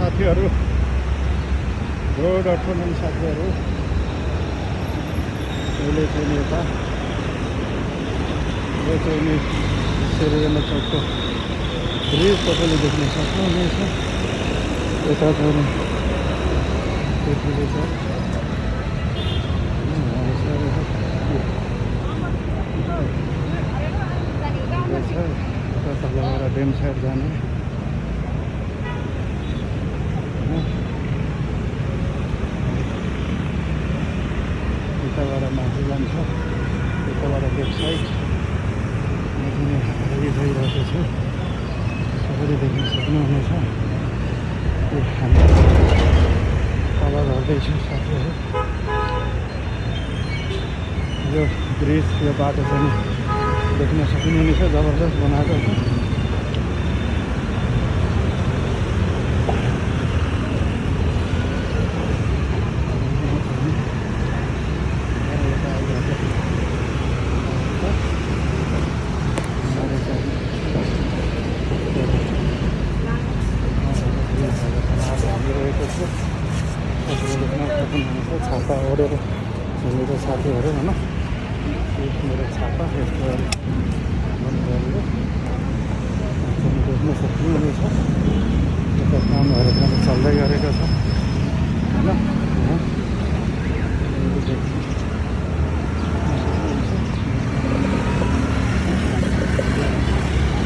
साथीहरू, good afternoon साथीहरू। अहिले चाहिँ यता यो चाहिँ नि सिरियना चौकको ब्रिज तपाईँले देख्न सक्नुहुनेछ। यता चाहिँ त्यतिले यता तलबाट डेम साइड जाने यताबाट माथि जान्छ, यताबाट लेफ्ट साइड रेडी भइरहेको छ। सबैले देख्न सक्नुहुनेछ। हामी तल झर्दैछौँ साथीहरू। यो ब्रिज, यो बाटो पनि देख्न सक्नुहुनेछ, जबरजस्त बनाएको छ। छाता ओढेर हिँडेको साथीहरू होइन, मेरो छाता यस्तो बन्द गरेर देख्न सक्नुहुनेछ। यता कामहरू पनि चल्दै गरेको छ होइन।